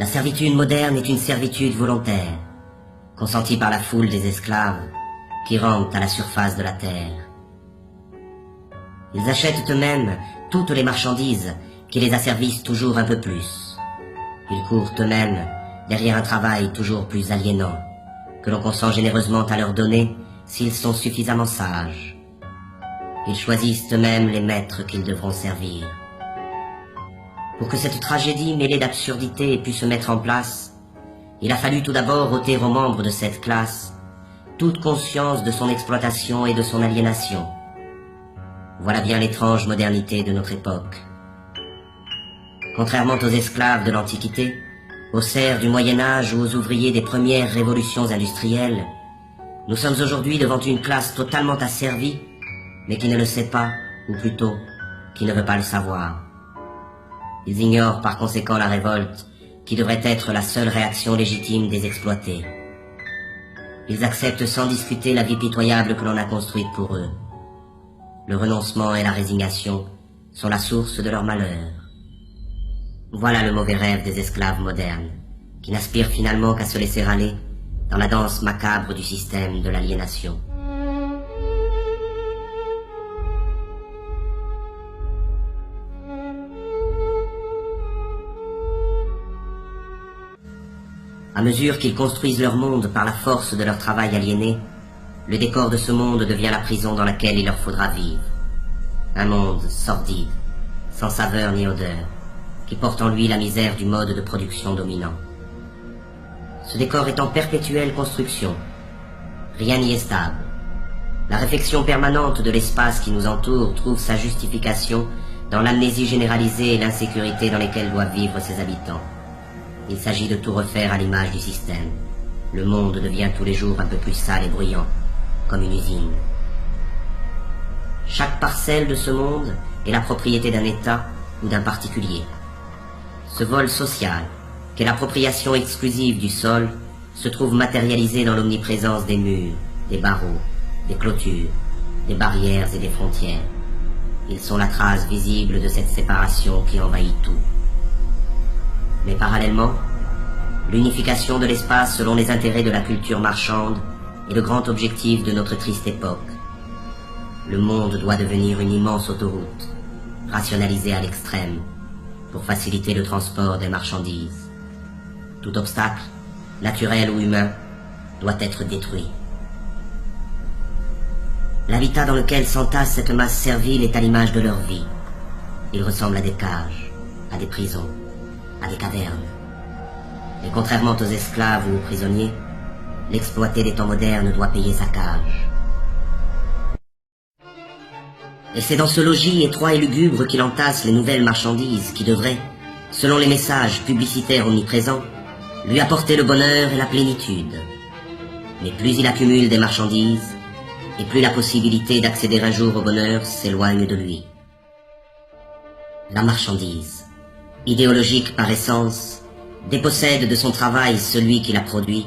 La servitude moderne est une servitude volontaire, consentie par la foule des esclaves qui rampent à la surface de la terre. Ils achètent eux-mêmes toutes les marchandises qui les asservissent toujours un peu plus. Ils courent eux-mêmes derrière un travail toujours plus aliénant, que l'on consent généreusement à leur donner s'ils sont suffisamment sages. Ils choisissent eux-mêmes les maîtres qu'ils devront servir. Pour que cette tragédie mêlée d'absurdité ait pu se mettre en place, il a fallu tout d'abord ôter aux membres de cette classe toute conscience de son exploitation et de son aliénation. Voilà bien l'étrange modernité de notre époque. Contrairement aux esclaves de l'Antiquité, aux serfs du Moyen-Âge ou aux ouvriers des premières révolutions industrielles, nous sommes aujourd'hui devant une classe totalement asservie, mais qui ne le sait pas, ou plutôt, qui ne veut pas le savoir. Ils ignorent par conséquent la révolte, qui devrait être la seule réaction légitime des exploités. Ils acceptent sans discuter la vie pitoyable que l'on a construite pour eux. Le renoncement et la résignation sont la source de leur malheur. Voilà le mauvais rêve des esclaves modernes, qui n'aspirent finalement qu'à se laisser aller dans la danse macabre du système de l'aliénation. À mesure qu'ils construisent leur monde par la force de leur travail aliéné, le décor de ce monde devient la prison dans laquelle il leur faudra vivre. Un monde sordide, sans saveur ni odeur, qui porte en lui la misère du mode de production dominant. Ce décor est en perpétuelle construction. Rien n'y est stable. La réflexion permanente de l'espace qui nous entoure trouve sa justification dans l'amnésie généralisée et l'insécurité dans lesquelles doivent vivre ses habitants. Il s'agit de tout refaire à l'image du système. Le monde devient tous les jours un peu plus sale et bruyant, comme une usine. Chaque parcelle de ce monde est la propriété d'un État ou d'un particulier. Ce vol social, qu'est l'appropriation exclusive du sol, se trouve matérialisé dans l'omniprésence des murs, des barreaux, des clôtures, des barrières et des frontières. Ils sont la trace visible de cette séparation qui envahit tout. Mais parallèlement, l'unification de l'espace selon les intérêts de la culture marchande est le grand objectif de notre triste époque. Le monde doit devenir une immense autoroute, rationalisée à l'extrême, pour faciliter le transport des marchandises. Tout obstacle, naturel ou humain, doit être détruit. L'habitat dans lequel s'entasse cette masse servile est à l'image de leur vie. Il ressemble à des cages, à des prisons, à des cavernes. Et contrairement aux esclaves ou aux prisonniers, l'exploité des temps modernes doit payer sa cage. Et c'est dans ce logis étroit et lugubre qu'il entasse les nouvelles marchandises qui devraient, selon les messages publicitaires omniprésents, lui apporter le bonheur et la plénitude. Mais plus il accumule des marchandises, et plus la possibilité d'accéder un jour au bonheur s'éloigne de lui. La marchandise, idéologique par essence, dépossède de son travail celui qui la produit,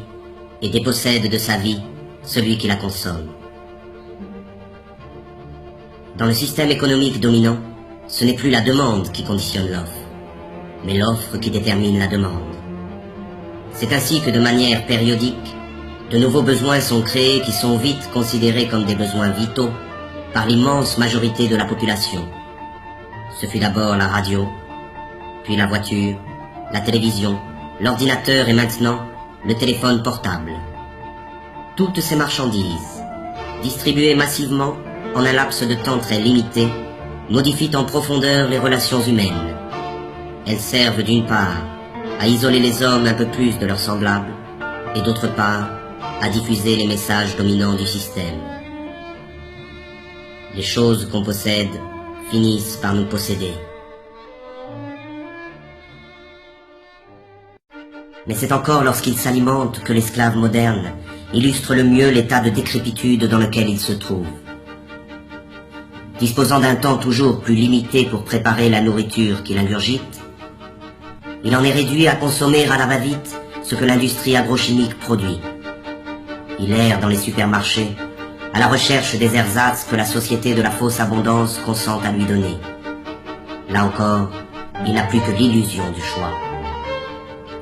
et dépossède de sa vie celui qui la consomme. Dans le système économique dominant, ce n'est plus la demande qui conditionne l'offre, mais l'offre qui détermine la demande. C'est ainsi que de manière périodique, de nouveaux besoins sont créés qui sont vite considérés comme des besoins vitaux par l'immense majorité de la population. Ce fut d'abord la radio, puis la voiture, la télévision, l'ordinateur et maintenant le téléphone portable. Toutes ces marchandises, distribuées massivement en un laps de temps très limité, modifient en profondeur les relations humaines. Elles servent d'une part à isoler les hommes un peu plus de leurs semblables, et d'autre part à diffuser les messages dominants du système. Les choses qu'on possède finissent par nous posséder. Mais c'est encore lorsqu'il s'alimente que l'esclave moderne illustre le mieux l'état de décrépitude dans lequel il se trouve. Disposant d'un temps toujours plus limité pour préparer la nourriture qu'il ingurgite, il en est réduit à consommer à la va-vite ce que l'industrie agrochimique produit. Il erre dans les supermarchés à la recherche des ersatz que la société de la fausse abondance consent à lui donner. Là encore, il n'a plus que l'illusion du choix.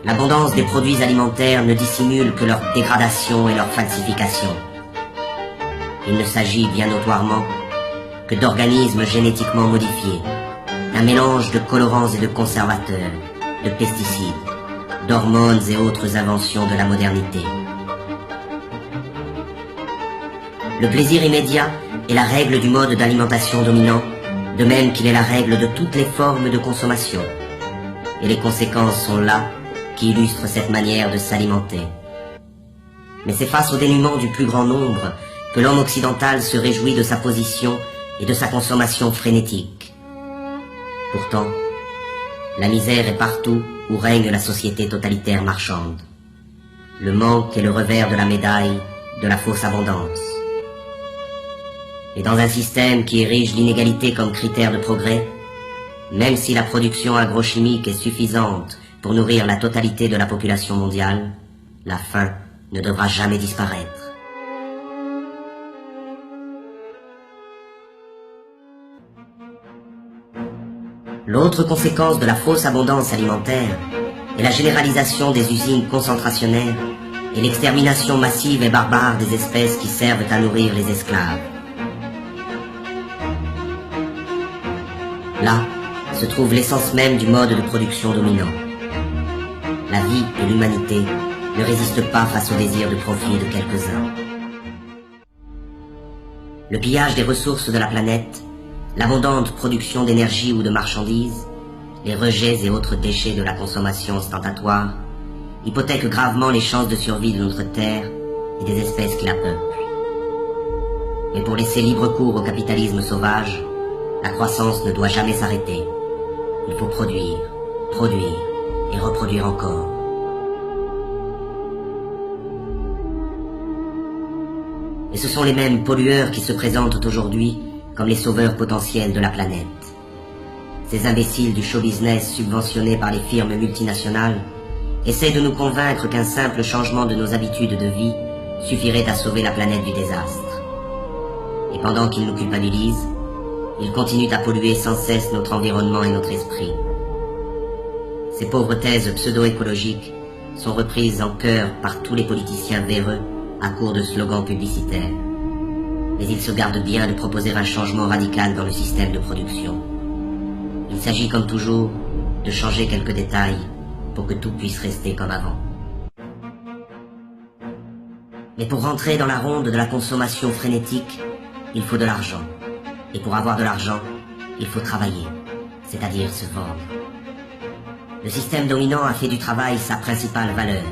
l'abondance des produits alimentaires ne dissimule que leur dégradation et leur falsification. Il ne s'agit bien notoirement que d'organismes génétiquement modifiés, d'un mélange de colorants et de conservateurs, de pesticides, d'hormones et autres inventions de la modernité. Le plaisir immédiat est la règle du mode d'alimentation dominant, de même qu'il est la règle de toutes les formes de consommation. Et les conséquences sont là qui illustrent cette manière de s'alimenter. Mais c'est face au dénuement du plus grand nombre que l'homme occidental se réjouit de sa position et de sa consommation frénétique. Pourtant, la misère est partout où règne la société totalitaire marchande. Le manque est le revers de la médaille de la fausse abondance. Et dans un système qui érige l'inégalité comme critère de progrès, même si la production agrochimique est suffisante pour nourrir la totalité de la population mondiale, la faim ne devra jamais disparaître. L'autre conséquence de la fausse abondance alimentaire est la généralisation des usines concentrationnaires et l'extermination massive et barbare des espèces qui servent à nourrir les esclaves. Là se trouve l'essence même du mode de production dominant. La vie et l'humanité ne résistent pas face au désir de profit de quelques-uns. Le pillage des ressources de la planète, l'abondante production d'énergie ou de marchandises, les rejets et autres déchets de la consommation ostentatoire hypothèquent gravement les chances de survie de notre Terre et des espèces qui la peuplent. Mais pour laisser libre cours au capitalisme sauvage, la croissance ne doit jamais s'arrêter. Il faut produire, produire et reproduire encore. Et ce sont les mêmes pollueurs qui se présentent aujourd'hui comme les sauveurs potentiels de la planète. Ces imbéciles du show business subventionnés par les firmes multinationales essaient de nous convaincre qu'un simple changement de nos habitudes de vie suffirait à sauver la planète du désastre. Et pendant qu'ils nous culpabilisent, ils continuent à polluer sans cesse notre environnement et notre esprit. Ces pauvres thèses pseudo-écologiques sont reprises en chœur par tous les politiciens véreux à court de slogans publicitaires. Mais ils se gardent bien de proposer un changement radical dans le système de production. Il s'agit comme toujours de changer quelques détails pour que tout puisse rester comme avant. Mais pour rentrer dans la ronde de la consommation frénétique, il faut de l'argent. Et pour avoir de l'argent, il faut travailler, c'est-à-dire se vendre. Le système dominant a fait du travail sa principale valeur.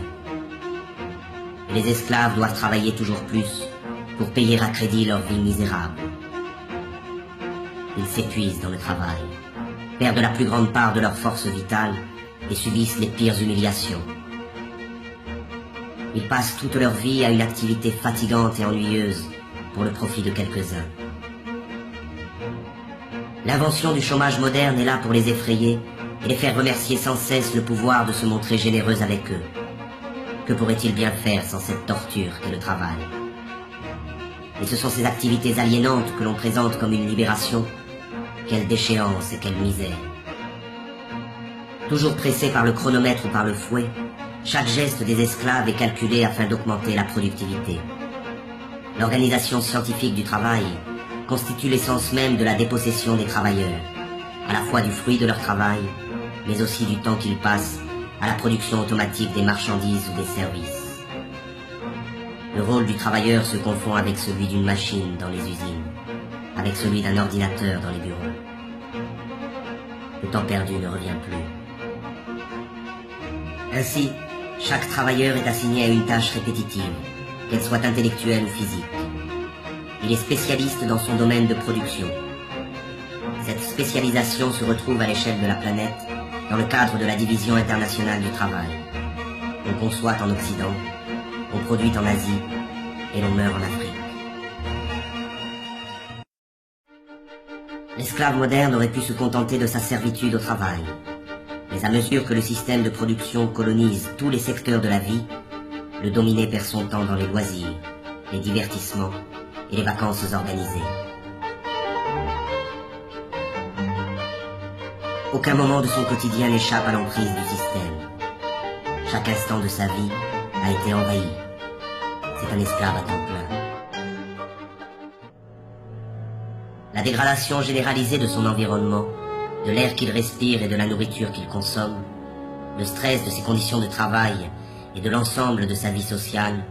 Et les esclaves doivent travailler toujours plus pour payer à crédit leur vie misérable. Ils s'épuisent dans le travail, perdent la plus grande part de leur force vitale et subissent les pires humiliations. Ils passent toute leur vie à une activité fatigante et ennuyeuse pour le profit de quelques-uns. L'invention du chômage moderne est là pour les effrayer et les faire remercier sans cesse le pouvoir de se montrer généreux avec eux. Que pourraient-ils bien faire sans cette torture qu'est le travail? Et ce sont ces activités aliénantes que l'on présente comme une libération. Quelle déchéance et quelle misère! Toujours pressés par le chronomètre ou par le fouet, chaque geste des esclaves est calculé afin d'augmenter la productivité. L'organisation scientifique du travail constitue l'essence même de la dépossession des travailleurs, à la fois du fruit de leur travail, mais aussi du temps qu'ils passent à la production automatique des marchandises ou des services. Le rôle du travailleur se confond avec celui d'une machine dans les usines, avec celui d'un ordinateur dans les bureaux. Le temps perdu ne revient plus. Ainsi, chaque travailleur est assigné à une tâche répétitive, qu'elle soit intellectuelle ou physique. Il est spécialiste dans son domaine de production. Cette spécialisation se retrouve à l'échelle de la planète dans le cadre de la division internationale du travail. On conçoit en Occident, on produit en Asie et l'on meurt en Afrique. L'esclave moderne aurait pu se contenter de sa servitude au travail. Mais à mesure que le système de production colonise tous les secteurs de la vie, le dominé perd son temps dans les loisirs, les divertissements et les vacances organisées. Aucun moment de son quotidien n'échappe à l'emprise du système. Chaque instant de sa vie a été envahi. C'est un esclave à temps plein. La dégradation généralisée de son environnement, de l'air qu'il respire et de la nourriture qu'il consomme, le stress de ses conditions de travail et de l'ensemble de sa vie sociale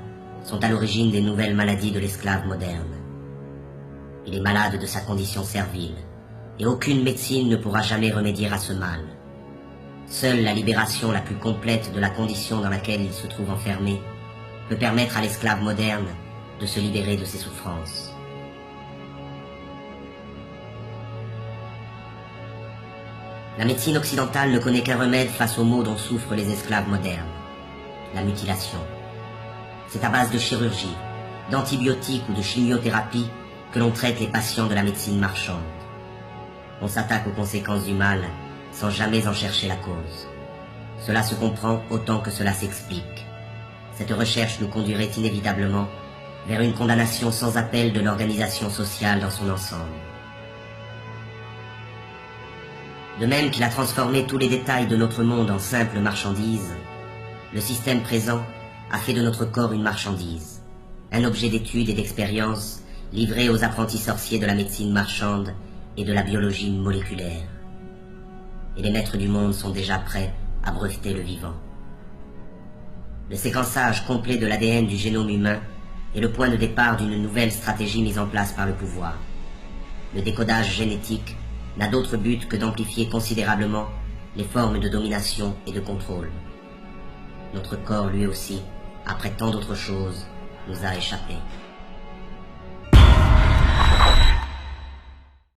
sont à l'origine des nouvelles maladies de l'esclave moderne. Il est malade de sa condition servile, et aucune médecine ne pourra jamais remédier à ce mal. Seule la libération la plus complète de la condition dans laquelle il se trouve enfermé peut permettre à l'esclave moderne de se libérer de ses souffrances. La médecine occidentale ne connaît qu'un remède face aux maux dont souffrent les esclaves modernes, la mutilation. C'est à base de chirurgie, d'antibiotiques ou de chimiothérapie que l'on traite les patients de la médecine marchande. On s'attaque aux conséquences du mal sans jamais en chercher la cause. Cela se comprend autant que cela s'explique. Cette recherche nous conduirait inévitablement vers une condamnation sans appel de l'organisation sociale dans son ensemble. De même qu'il a transformé tous les détails de notre monde en simples marchandises, le système présent a fait de notre corps une marchandise, un objet d'étude et d'expérience livré aux apprentis sorciers de la médecine marchande et de la biologie moléculaire. Et les maîtres du monde sont déjà prêts à breveter le vivant. Le séquençage complet de l'ADN du génome humain est le point de départ d'une nouvelle stratégie mise en place par le pouvoir. Le décodage génétique n'a d'autre but que d'amplifier considérablement les formes de domination et de contrôle. Notre corps, lui aussi, après tant d'autres choses, nous a échappé.